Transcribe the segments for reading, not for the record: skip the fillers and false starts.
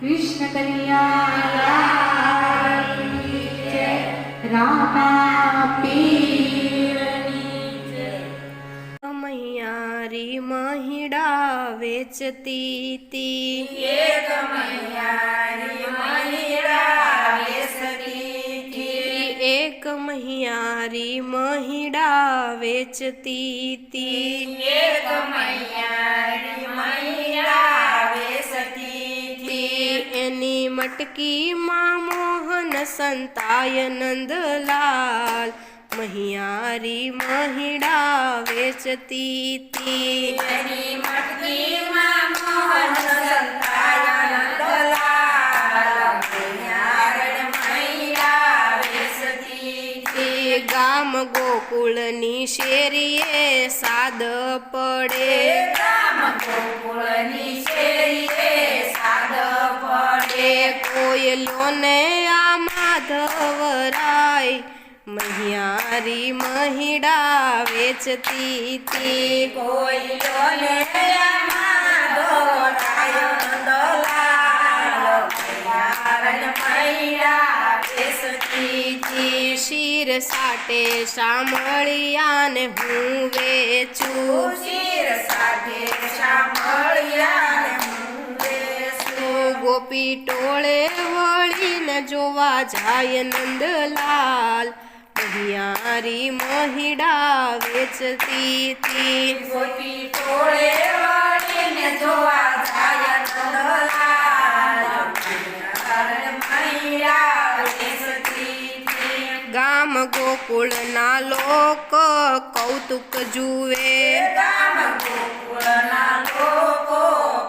कृष्ण कन्हैया जय रामा पीરની જય। મૈયારી મહિડા વેચતી તી એક મૈયારી મહિડા વેચતી તી એક મહિયારી મહિડા વેચતી તી એક મૈયારી મહિડા વેચતી તી એની મટકી માં મોહન સંતાય નંદલાલ મહિયારી મહિડા વેચતી તી એની મટકીમાં મોહન સંતાય નંદલાલ મૈયારી મહિડા વેચતી તી ગામ ગોકુળની શેરીએ સાદ પડે ગામ ગોકુળની શેરીએ સાદ પડે કોયલોને આ માધવરાય મહિયારી મહિડા વેચતી તી કોયલોને માધવરાય નંદલાલ મૈયારી મહિડા વેચતી તી શિર સાટે સાંભળિયાને હું વેચું શિર સાથે સાંભળ્યા હું વેચું ગોપી ટોળે વળીને જોવા જાય નંદલાલ મહિયારી મહિડા વેચતી તી ગોપી ટોળે વળીને જોવા જાય નંદલાલ મૈયારી મહિડા વેચતી તી ગામ ગોકુળના લોક કૌતુક જુએ ગામ ગોકુળના લોકો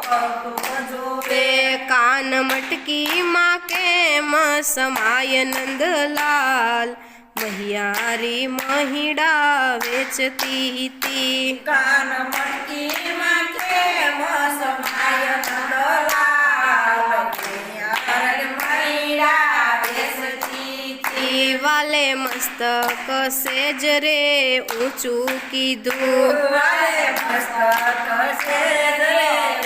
કૌતુક જોવે કાન મટકીમાં કેમ સમાય નંદલાલ મહિયારી મહિડા વેચતી તી કાન મટકીમાં કેમ સમાય નંદલાલ મૈયારી મહિડા વેચતી તી વાલે મસ્તક સેજ રે ઊંચું કીધું વાલે મસ્તક છે રે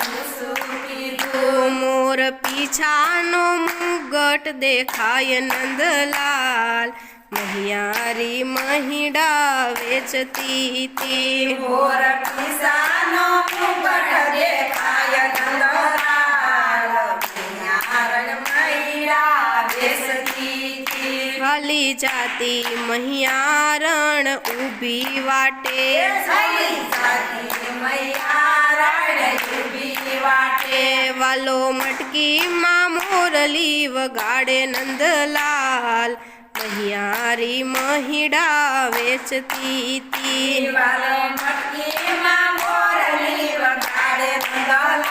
ઊંચું કીધું મોર પીછાનો મુગટ દેખાય નંદલાલ મહિયારી મહિડા વેચતી તી મોર પીસાનો મુગટ દેખાય નંદલાલ મૈયારી મહિડા વેચતી તી ખાલી જાતી મહિયારણ ઊભી વાટે સલી જાતી મૈયારણ ઊભી વાટે વાલો મટકીમાં મોરલી વગાડે નંદલાલ મહિયારી મહિડા વેચતી તી વાલો મટકીમાં મોરલી વગાડે નંદલાલ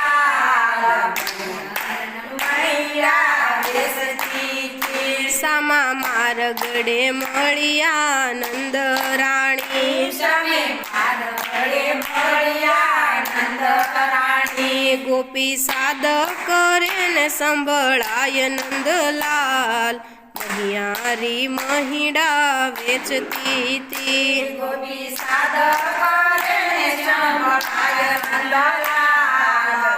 મૈયા વેચતી તી સામા મારગડે મળ્યા નંદરાણી શમે પારગડે મળ્યા નંદરાણી ગોપી સાદ કરે ને સંભળાય નંદલાલ મહિયારી મહિડા વેચતી તી ગોપી સાદ કરે સંભળાય નંદલાલ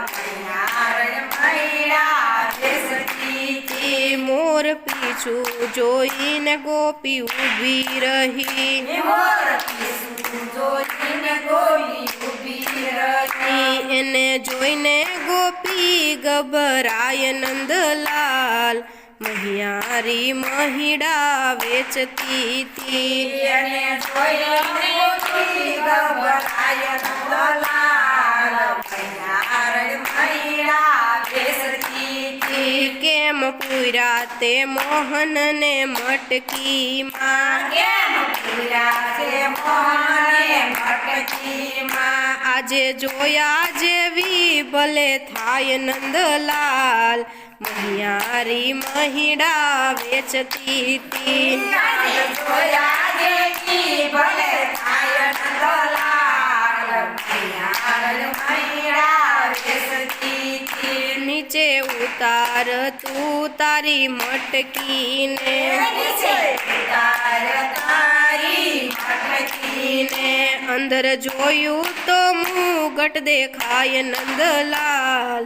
મૈયારી મહિડા વેચતી તી મોર પીછું જોઈને ગોપી ઊભી રહી મોર પીછું જોઈને ગોપી ઊભી રહી એને જોઈને ગોપી ગભરાય નંદલાલ મહિયારી મહિડા વેચતી તી એને જોઈને ગોપી ગભરાય નંદલાલ મૈયારી મહિડા વેચતી તી કેમ પૂર્યા તે મોહનને મટકીમાં કેમ પૂર્યા છે મોહને મટકીમાં આજે જોયા જેવી ભલે થાય નંદલાલ મહિયારી મહિડા વેચતી તી આજે જોયા જેવી ભલે થાય નંદલાલ મૈયારી મહિડા વેચતી તી નીચે ઉતાર તું તારી મટકીને નીચે ઉતાર તારી મટકીને અંદર જોયું તો મુગટ દેખાય નંદલાલ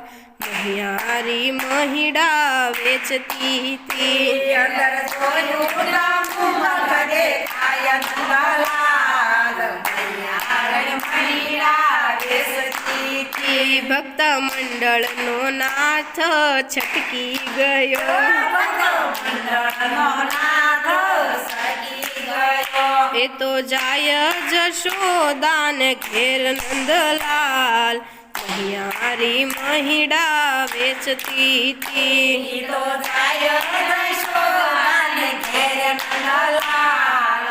મહિયારી મહિડા વેચતી તી અંદર જોયું મુખ દેખાય નંદલાલ મૈયા મહિડા વેચતી તી ભક્ત મંડળનો નાથ છટકી ગયો મંડળનો નાથ સકી ગયો એ તો જાય જશોદાન ઘેર નંદલાલ મહિયારી મહિડા વેચતી તી તો જાય જશોદાન ઘેર નંદલાલ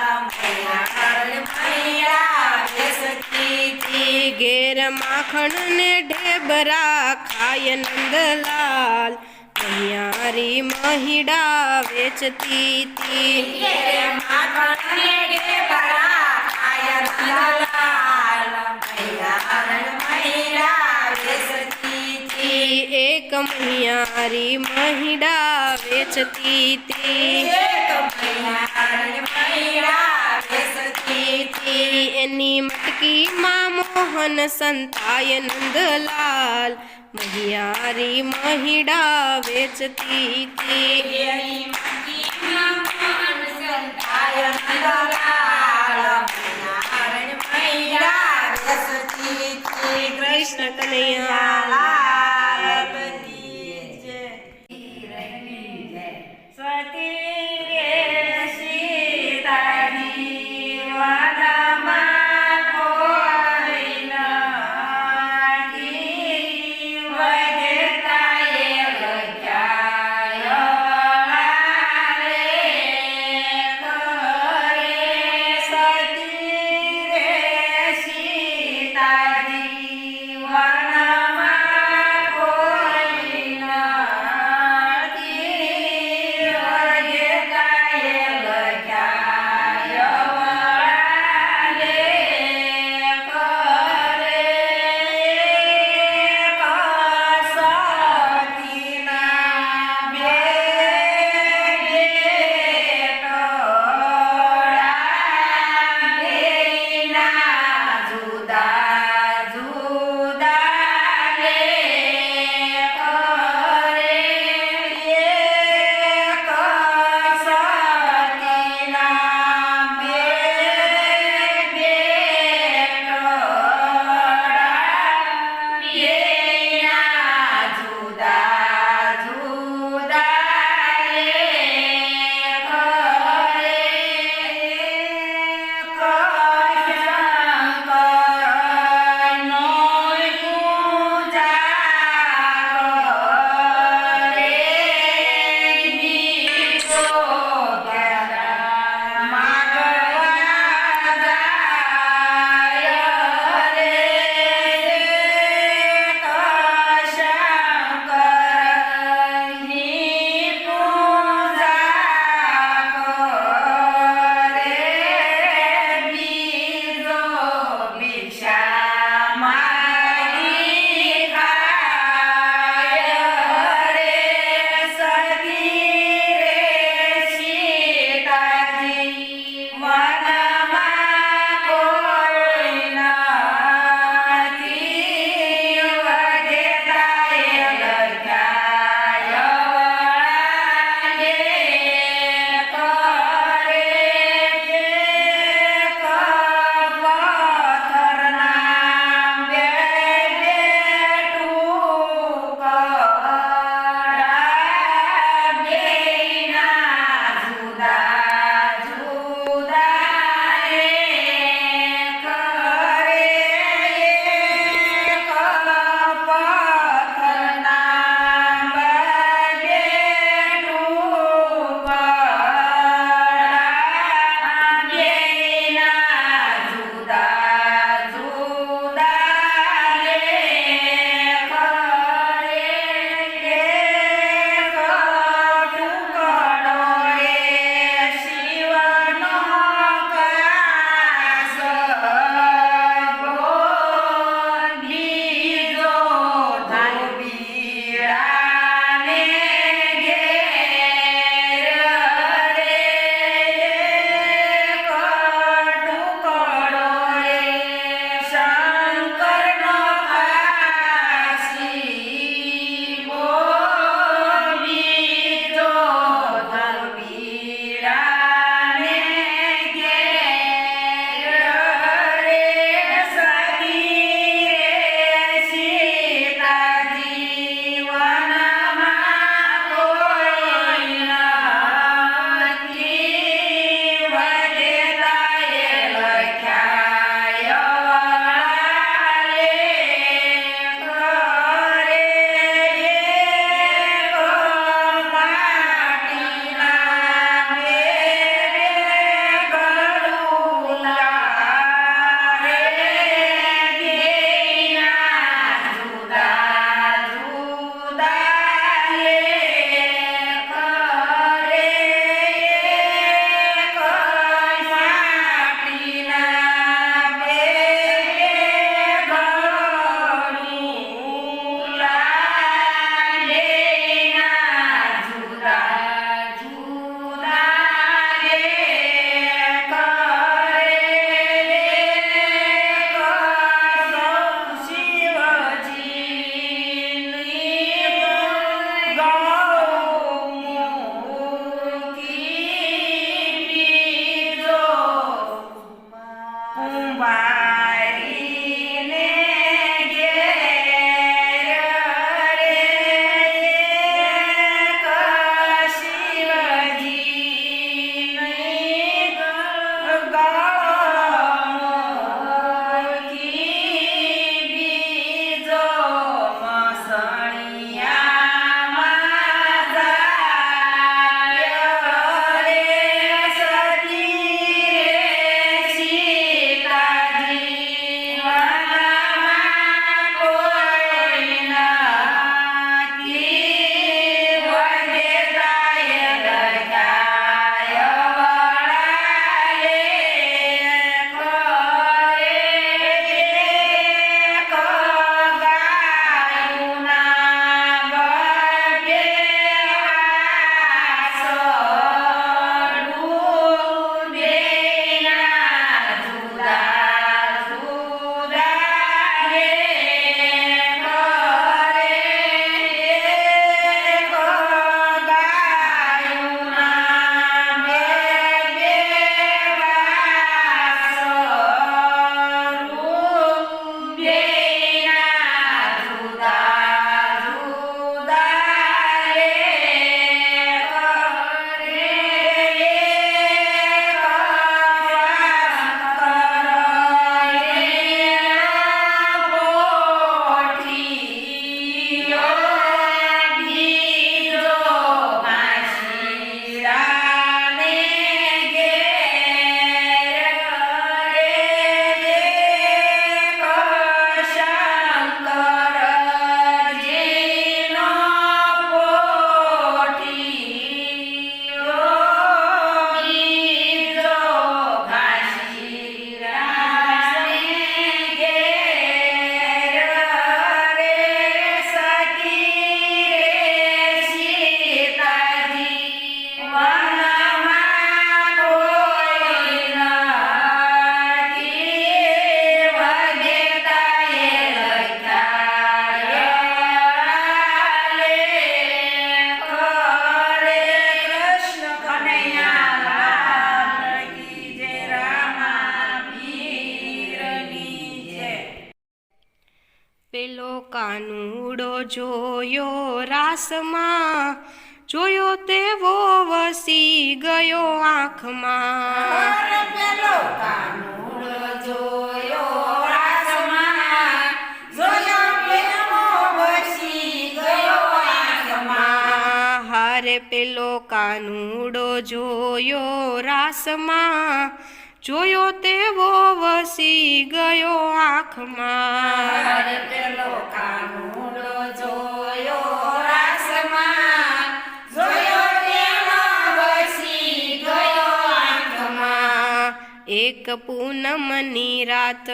મૈયા વેચતી તી ઘેર માખણ ને ઢેબરા ખાય નંદલાલ મહિયારી મહિડા વેચતી તી એક મહિયારી મહિડા વેચતી તી એની મટકીમાં મોહન સંતાય નંદલાલ મહિયારી મહિડા વેચતી તી કૃષ્ણ કનૈયા પેલો કાનુડો જોયો રાસમાં, જોયો તેવો વસી ગયો આંખમાં. પેલો કાનુડો જોયો રાસમાં, જોયો તેવો વસી ગયો આંખમાં. હારે પેલો કાનુડો જોયો રાસમાં, જોયો તેવો વસી ગયો આંખમાં. પેલો કાનુડો જોયો રાસમાં, જોયો તેવો વસી ગયો આંખમાં. એક પૂનમની રાત,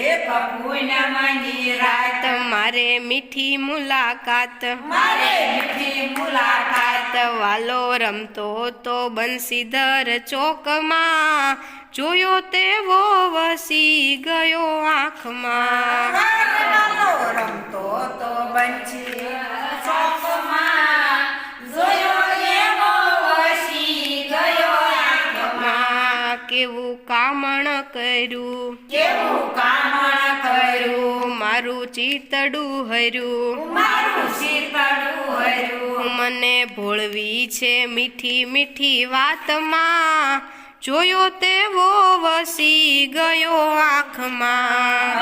એક પૂનમની રાત, મારે મીઠી મુલાકાત, મારે મીઠી મુલાકાત. વાલો રમતો તો બંસીધર ચોકમાં, જોયો તેવો વસી ગયો આંખમાં. વાલો રમતો તો બંસી ચોકમાં, જોયો એવો વસી ગયો આંખમાં. કેવું કામણ કર્યું, કેવું કામણ કર્યું, મારું ચિતડું હર્યું, મારું શીતળું હર્યું. મને ભોળવી છે મીઠી મીઠી વાતમાં, જોયો તેવો વસી ગયો આંખમાં.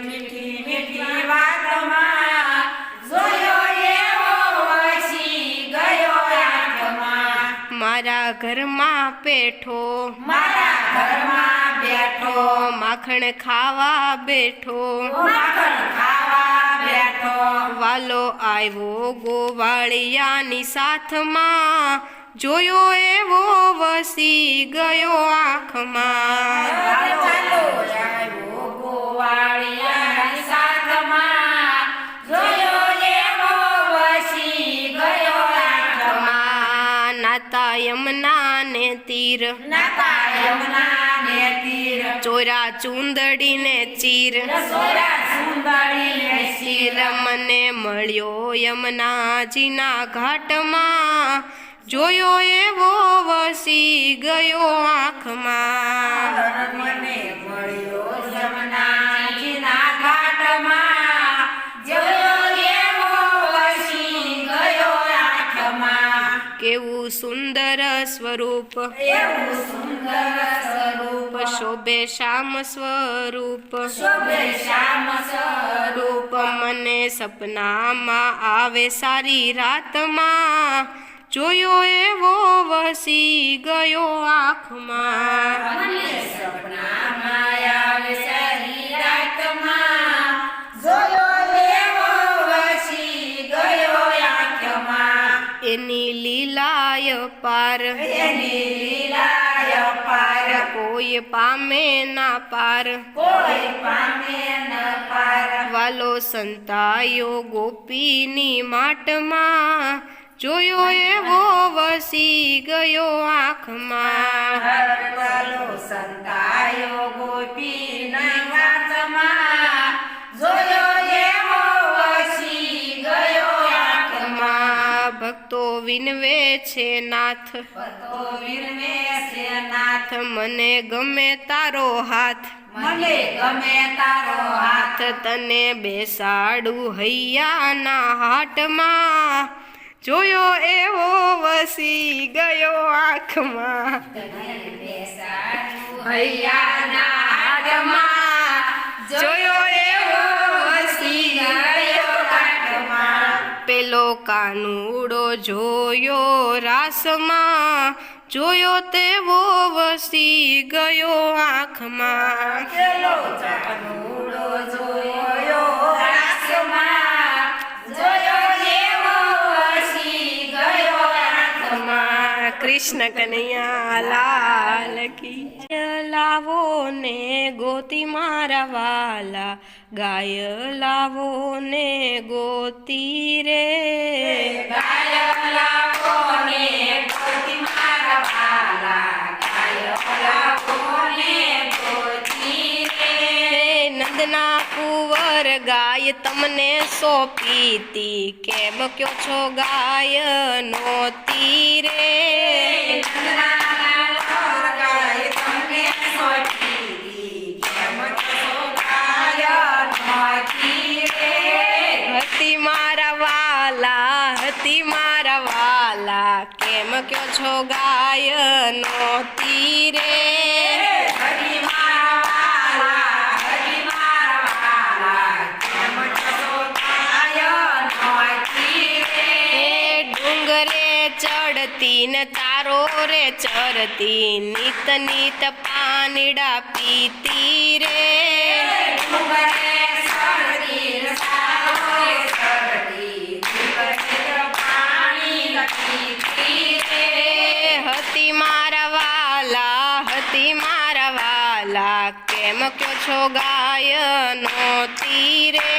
મીઠી મીઠી વાતમાં, જોયો એવો વસી ગયો આંખમાં. મારા ઘરમાં પેઠો, મારા ઘરમાં બેઠો, માખણ ખાવા બેઠો, માખણ ખાવા બેઠો વાલો આવ્યો ગોવાળિયાની સાથમાં જોયો એવો વસી ગયો આંખમાં ચાલો આવ્યો ગોવાળિયાની સાથમાં જોયો એવો વસી ગયો આંખમાં નાતા યમુના ને તીર નાતા યમુના ને તીર ચોરા ચુંદડી ને ચીર સોરા સુંદરી ને ચીર મને મળ્યો યમુનાજીના ઘાટમાં જોયો એવો વસી ગયો આંખમાં મને મળ્યો યમુનાજીના ઘાટમાં જોયો એવો વસી ગયો આંખમાં કેવું સુંદર સ્વરૂપ એવું સુંદર સ્વરૂપ શોભે શ્યામ સ્વરૂપ શોભે શ્યામ સ્વરૂપ મને સપનામાં આવે સારી રાતમાં જોયો એવો વસી ગયો આંખમાં મને સપનામાં આવે સારી રાતમાં જોયો એવો વસી ગયો આંખમાં એની લીલાય પાર એની લીલાય પાર કોઈ પામે ના પાર કોઈ પામે ન પાર વાલો સંતાયો ગોપીની માટમાં જોયો એવો વસી ગયો આંખમાં હરવાલો સંતાયો ગોપીના વાતમાં જોયો એવો વસી ગયો આંખમાં ભક્તો વિનવે છે નાથ ભક્તો વિરવે છે નાથ મને ગમે તારો હાથ મને ગમે તારો હાથ તને બેસાડું હૈયાના હાટમાં જોયો એવો વસી ગયો આંખમાં બેસાડું હૈયાના હાથમાં જોયો એવો વસી ગયો આંખમાં પેલો કાનુડો જોયો રાસમાં જોયો તેવો વસી ગયો આંખમાં પેલો ચાનુડો જોયો રાસમાં જોયો એવો વસી ગયો આંખમાં કૃષ્ણ કનૈયા લાલ કી જય. લાવો ને ગોતી મારા વાલા ગાય લાવો ને ગોતી રે ગાય લાવો ને ગોતી મારા વાલા ગાય લાવો ને ગોતી રે નંદના કુંવર ગાય તમને સોંપીતી કેમ કયો છો ગાય નોતી રે હતી મારા વાલા કેમ કયો છો ગાય નોતી રે ડુંગરે ચડતી ને તારો રે ચરતી નીત નીત પાનીડા પીતી રે હતી મારા વાલા કેમ કયો છો ગાય નોતી રે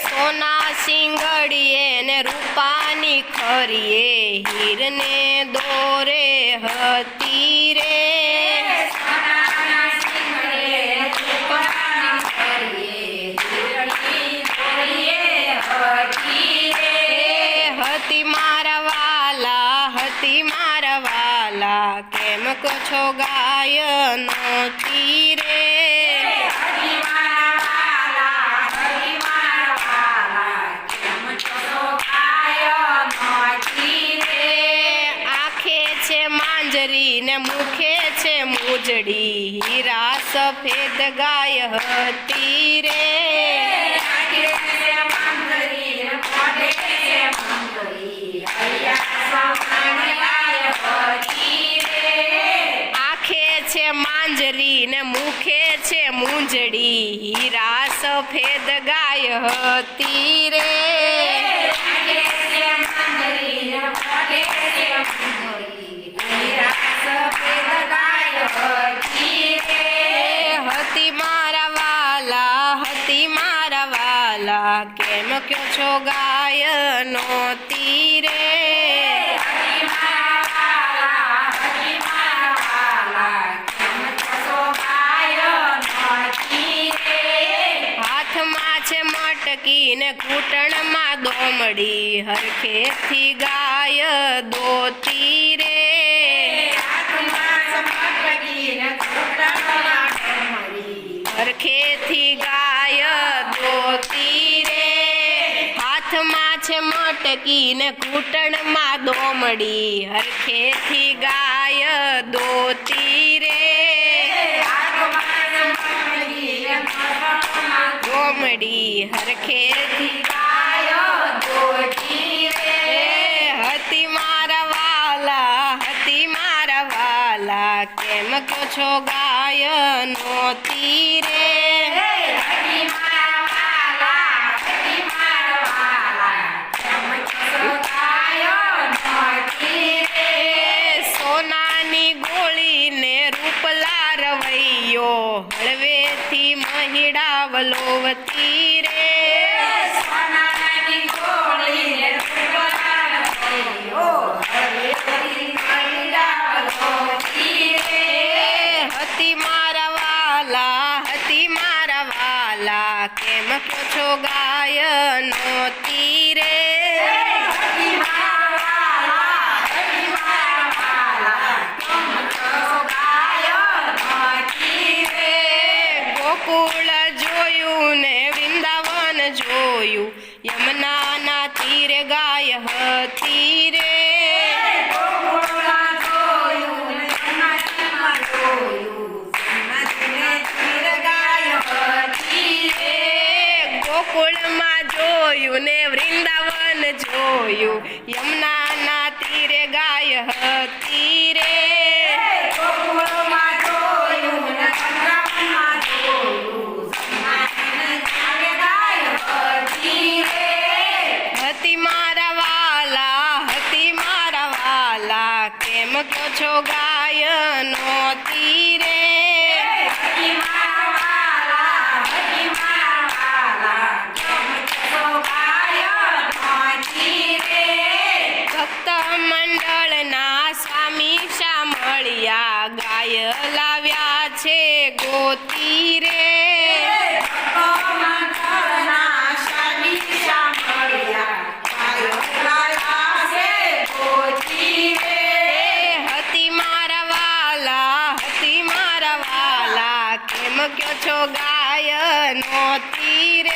સોના સિંગડીએ ને રૂપાની ખરીએ હીરને દોરે હતી રે હતી મારા વાલા કેમ કો છો ગાય નોતી રે આંખે છે માંજરી ને મુખે છે મુજડી હીરા સફેદ ગાય હતી રે હતી રે. આંખે છે માંજરી ને મુખે છે મૂંજડી હીરા સફેદ ગાય હતી રે. લાગે છે માંજરી ને મોઢે છે મૂંગળી, હીરા સફેદ ગાય હતી રે. હતી મારા વાલા કેમ કયો છો ગાય નોતી રે. હતી મારા વાલા, કેમ છો ગાય નોતી રે. હાથમાં છે મટકી ને ઘૂંટણમાં દોમડી હરખેથી ગાય દોતી રે. હાથમાં ચમટકી ને ઘૂંટણમાં ડમરી, હરખેથી ગાય દોતી રે. હાથમાં છે મટકી ને ઘૂંટણમાં દોમડી હરખેથી ગાય દોતી રે. હાથમાં ચમટકી ને ઘૂંટણમાં દોમડી હરખેથી ગાય દોતી રે. હતી મારા વાલા કેમ કયો છો ગાય નોતી રે. હતી મારા વાલા, કેમ છો ગાય નોતી રે. સોનાની ગોળી ને રૂપલા રવૈયો હળવેથી મહિડા વલોવતી રે. સોનાની ગોળી ને રૂપલા રવૈયો હળવેથી મહિડા વલોવતી રે. હતી મારા વાલા કેમ કયો છો ગાય નોતી રે. હતી મારા વાલા, કેમ છો ગાય નોતી રે. ગોકુળ જોયું ને વૃંદાવન જોયું યમુનાના તીરે ગાય હતી રે. ગોકુળમાં જોયું ને જન્માષ્ટમીમાં જોયું, જન્માષ્ટમીને તીર ગાય હતી રે. ગોકુળમાં જોયું ને વૃંદાવન જોયું યમુનાના તીરે ગાય હતી રે. ગોકુળમાં જોયું ને વૃંદાવનમાં જોયું, જન્માષ્ટમીને તીર ગાય હતી રે. હતી મારા વાલા કેમ કયો છો ગાય નોતી રે. હતી મારા વાલા, કેમ છો ગાય નોતી રે. ભક્ત મંડળના સ્વામી શામળિયા ગાય લાવ્યા છે ગોતી રે. હતી મારા વાલા કેમ કયો છો ગાય નોતી રે.